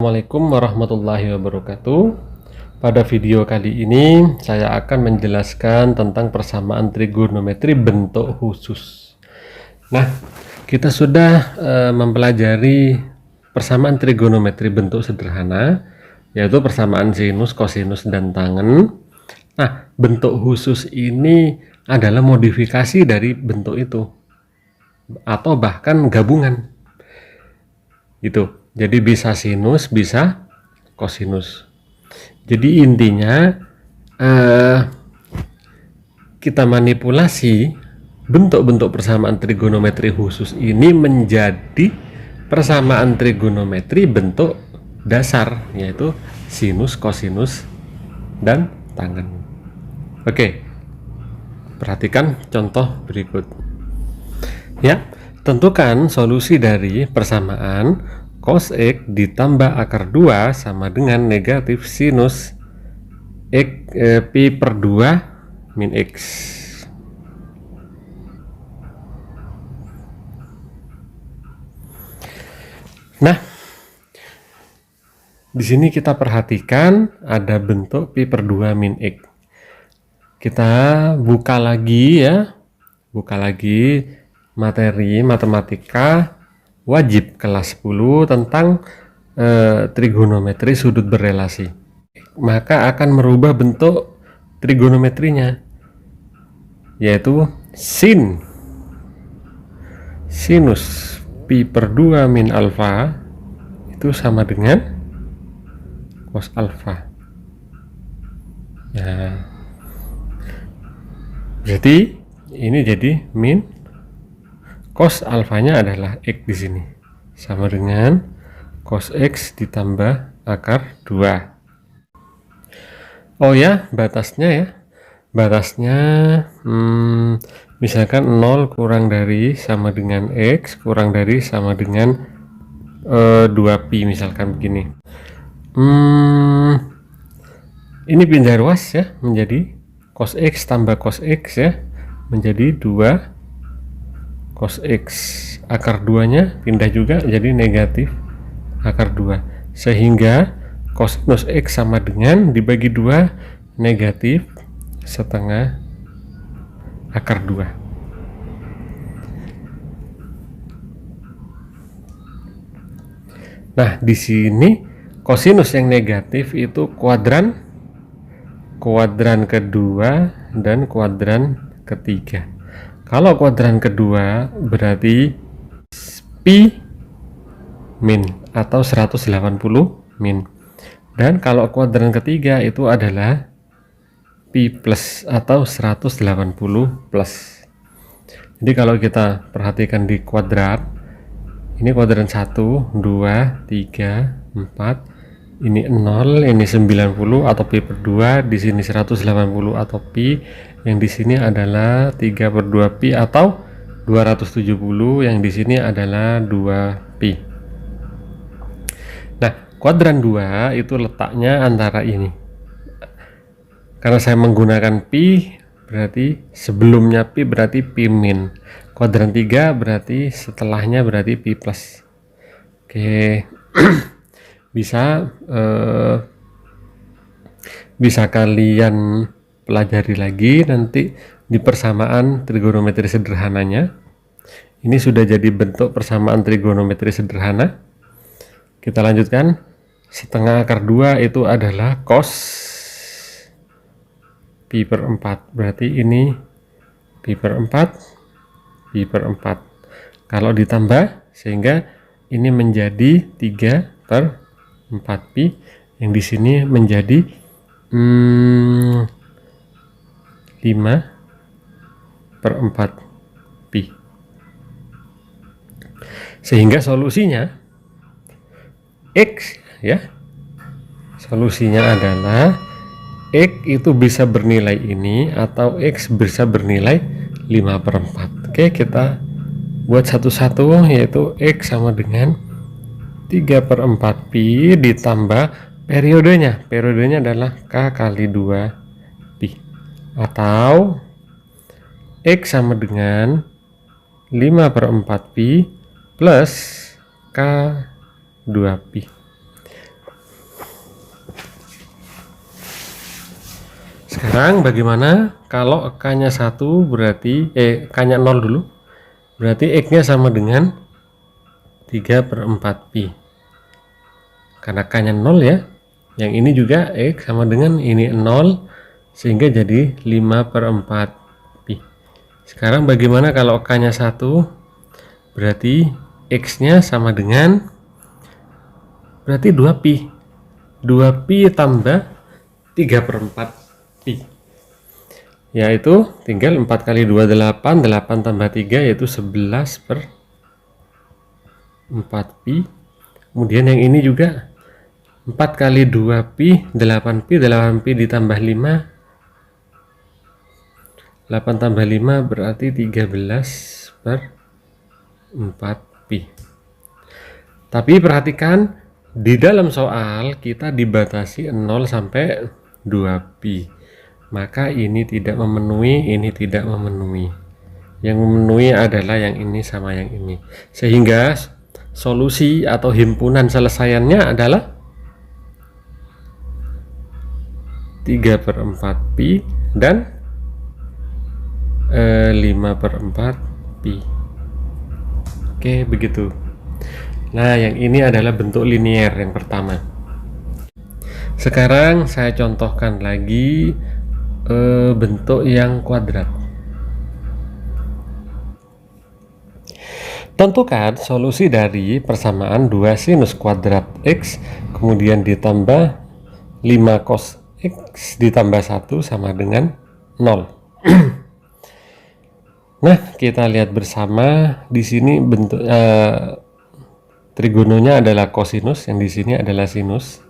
Assalamualaikum warahmatullahi wabarakatuh. Pada video kali ini saya akan menjelaskan tentang persamaan trigonometri bentuk khusus. Nah, kita sudah mempelajari persamaan trigonometri bentuk sederhana, yaitu persamaan sinus, kosinus, dan tangen. Nah, bentuk khusus ini adalah modifikasi dari bentuk itu, atau bahkan gabungan. Gitu. Jadi bisa sinus, bisa kosinus. Jadi intinya kita manipulasi bentuk-bentuk persamaan trigonometri khusus ini menjadi persamaan trigonometri bentuk dasar, yaitu sinus, kosinus, dan tangen. Oke, perhatikan contoh berikut. Ya, tentukan solusi dari persamaan cos X ditambah akar 2 sama dengan negatif sinus X pi per 2 min X. Nah, di sini kita perhatikan ada bentuk pi per 2 min X. Kita buka lagi ya, materi matematika wajib kelas 10 tentang trigonometri sudut berelasi. Maka akan merubah bentuk trigonometrinya, yaitu sinus pi per 2 min alfa itu sama dengan cos alfa. Nah, jadi ini jadi min cos alfanya adalah X di sini, sama dengan cos X ditambah akar 2. Oh ya, batasnya misalkan 0 kurang dari sama dengan X kurang dari sama dengan 2pi, misalkan begini. Ini pindah ruas ya, menjadi cos X tambah cos X ya, menjadi 2 cos X, akar 2 nya pindah juga jadi negatif akar 2, sehingga kosinus X sama dengan dibagi 2 negatif setengah akar 2. Nah, di sini kosinus yang negatif itu kuadran kedua dan kuadran ketiga. Kalau kuadran kedua berarti pi min atau 180 min. Dan kalau kuadran ketiga itu adalah pi plus atau 180 plus. Jadi kalau kita perhatikan di kuadrat, ini kuadran 1, 2, 3, 4, ini 0, ini 90 atau pi per 2, di sini 180 atau pi, yang di sini adalah 3 per 2 pi atau 270, yang di sini adalah 2 pi. Nah, kuadran 2 itu letaknya antara ini. Karena saya menggunakan pi, berarti sebelumnya pi berarti pi min. Kuadran 3 berarti setelahnya berarti pi plus. Oke. Bisa kalian pelajari lagi nanti di persamaan trigonometri sederhananya. Ini sudah jadi bentuk persamaan trigonometri sederhana. Kita lanjutkan. Setengah akar 2 itu adalah cos pi per 4. Berarti ini pi per 4, pi per 4. Kalau ditambah sehingga ini menjadi 3 per 4 pi, yang di sini menjadi 5 per 4 pi. Sehingga solusinya X ya, solusinya adalah X itu bisa bernilai ini atau X bisa bernilai 5 per 4. Oke, kita buat satu-satu, yaitu X sama dengan 3 per 4 pi ditambah periodenya adalah K kali 2 pi, atau X sama dengan 5 per 4 pi plus K 2pi. Sekarang bagaimana kalau K-nya 1 berarti K-nya 0 dulu, berarti X-nya sama dengan 3/4 pi. Karena K-nya 0 ya, yang ini juga X sama dengan ini 0, sehingga jadi 5/4 pi. Sekarang bagaimana kalau K-nya 1, berarti X-nya sama dengan, berarti 2 pi. 2 pi tambah 3/4 pi, yaitu tinggal 4 kali 2 8, 8 tambah 3 yaitu 11/4 pi. Kemudian yang ini juga 4 kali 2 pi 8 pi, 8 pi ditambah 5, 8 tambah 5 berarti 13/4 pi. Tapi perhatikan, di dalam soal kita dibatasi 0 sampai 2 pi. Maka ini tidak memenuhi, ini tidak memenuhi. Yang memenuhi adalah yang ini sama yang ini. Sehingga solusi atau himpunan selesaiannya adalah 3/4 pi dan 5/4 pi. Oke, begitu. Nah, yang ini adalah bentuk linier yang pertama. Sekarang saya contohkan lagi bentuk yang kuadrat. Tentukan solusi dari persamaan 2 sinus kuadrat X kemudian ditambah 5 cos X ditambah 1 sama dengan 0. Nah, kita lihat bersama di sini bentuk trigononya adalah kosinus, yang di sini adalah sinus.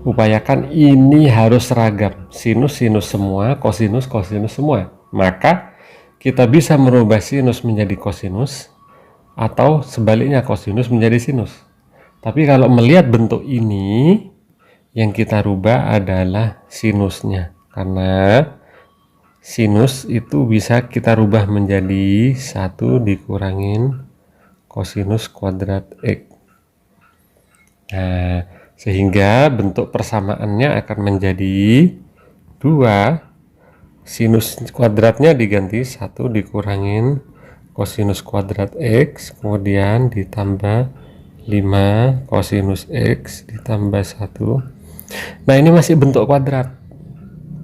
Upayakan ini harus seragam, sinus sinus semua, kosinus kosinus semua. Maka kita bisa merubah sinus menjadi kosinus atau sebaliknya kosinus menjadi sinus. Tapi kalau melihat bentuk ini, yang kita rubah adalah sinusnya, karena sinus itu bisa kita rubah menjadi 1 dikurangin kosinus kuadrat X. Nah, sehingga bentuk persamaannya akan menjadi 2, sinus kuadratnya diganti 1 dikurangin kosinus kuadrat X, kemudian ditambah 5 kosinus X ditambah 1. Nah, ini masih bentuk kuadrat.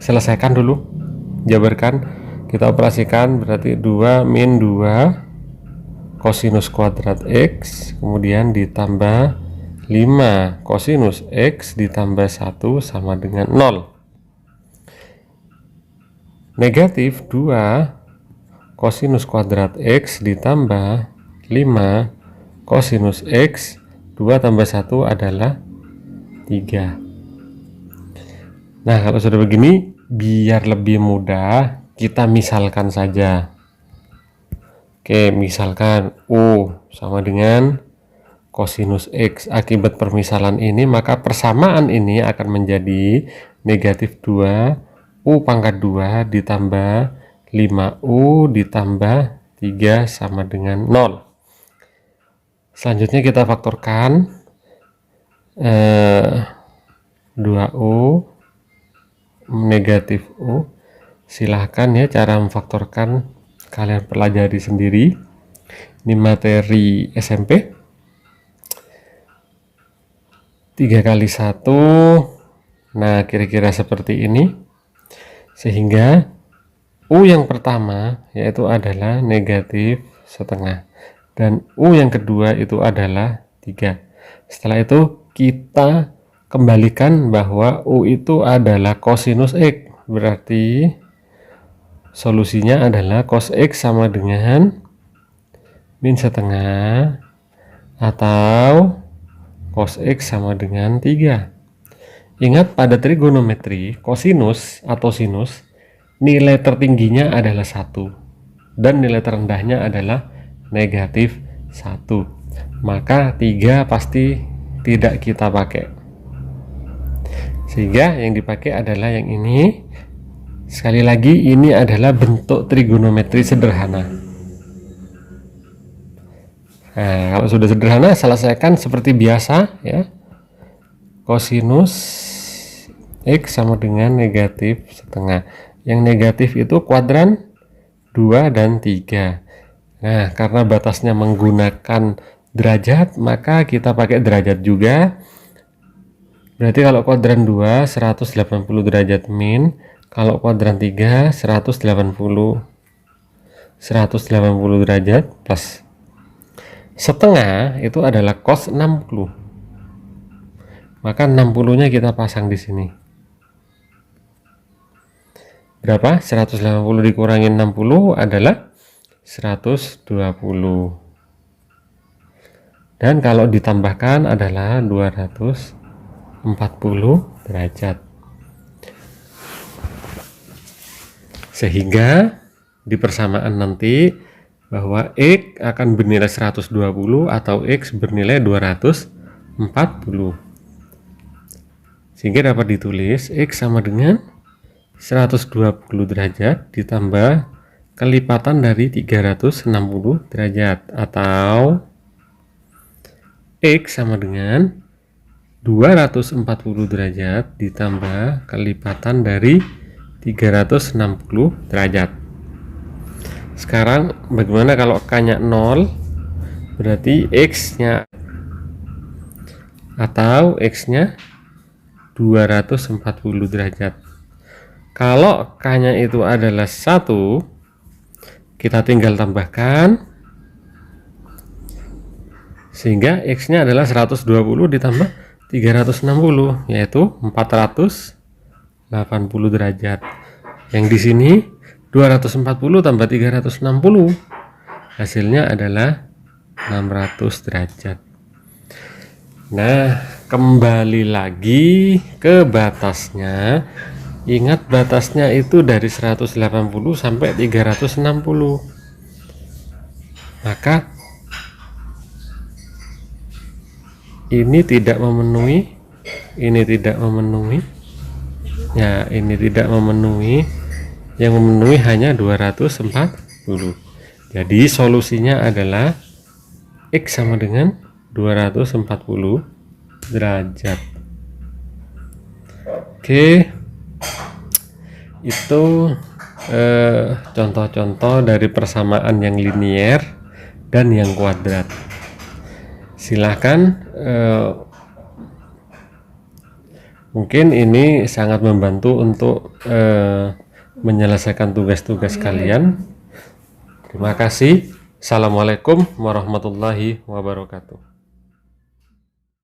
Selesaikan dulu, jabarkan, kita operasikan, berarti 2 min 2 kosinus kuadrat X kemudian ditambah 5 kosinus X ditambah 1 sama dengan 0. Negatif 2 kosinus kuadrat X ditambah 5 kosinus X, 2 tambah 1 adalah 3. Nah, kalau sudah begini, biar lebih mudah, kita misalkan saja. Oke, misalkan U sama dengan kosinus X. Akibat permisalan ini, maka persamaan ini akan menjadi negatif 2 U pangkat 2 ditambah 5U ditambah 3 sama dengan 0. Selanjutnya kita faktorkan 2U negatif U. Silahkan ya, cara memfaktorkan kalian pelajari sendiri. Ini materi SMP. 3 kali 1, nah kira-kira seperti ini. Sehingga U yang pertama yaitu adalah negatif setengah, dan U yang kedua itu adalah 3. Setelah itu kita kembalikan bahwa U itu adalah kosinus X, berarti solusinya adalah cos X sama dengan min setengah atau cos X sama dengan 3. Ingat, pada trigonometri kosinus atau sinus nilai tertingginya adalah 1 dan nilai terendahnya adalah negatif 1. Maka 3 pasti tidak kita pakai, sehingga yang dipakai adalah yang ini. Sekali lagi, ini adalah bentuk trigonometri sederhana. Nah, kalau sudah sederhana, selesaikan seperti biasa ya. Kosinus X sama dengan negatif setengah. Yang negatif itu kuadran 2 dan 3. Nah, karena batasnya menggunakan derajat, maka kita pakai derajat juga. Berarti kalau kuadran 2 180 derajat min, kalau kuadran 3 180 derajat plus. Setengah itu adalah cos 60. Maka 60-nya kita pasang di sini. Berapa? 180 dikurangi 60 adalah 120. Dan kalau ditambahkan adalah 240 derajat. Sehingga di persamaan nanti bahwa X akan bernilai 120 atau X bernilai 240. Sehingga dapat ditulis X sama dengan 120 derajat ditambah kelipatan dari 360 derajat, atau X sama dengan 240 derajat ditambah kelipatan dari 360 derajat. Sekarang bagaimana kalau K-nya 0? Berarti X-nya atau X-nya 240 derajat. Kalau K-nya itu adalah 1, kita tinggal tambahkan, sehingga X-nya adalah 120 ditambah 360, yaitu 480 derajat. Yang di sini 240 tambah 360, hasilnya adalah 600 derajat. Nah, kembali lagi ke batasnya. Ingat, batasnya itu dari 180 sampai 360. Maka ini tidak memenuhi, ini tidak memenuhi. Ya, ini tidak memenuhi. Yang memenuhi hanya 240. Jadi solusinya adalah X sama dengan 240 derajat. Oke, itu contoh-contoh dari persamaan yang linier dan yang kuadrat. Silahkan, mungkin ini sangat membantu untuk menyelesaikan tugas-tugas kalian. Terima kasih. Assalamualaikum warahmatullahi wabarakatuh.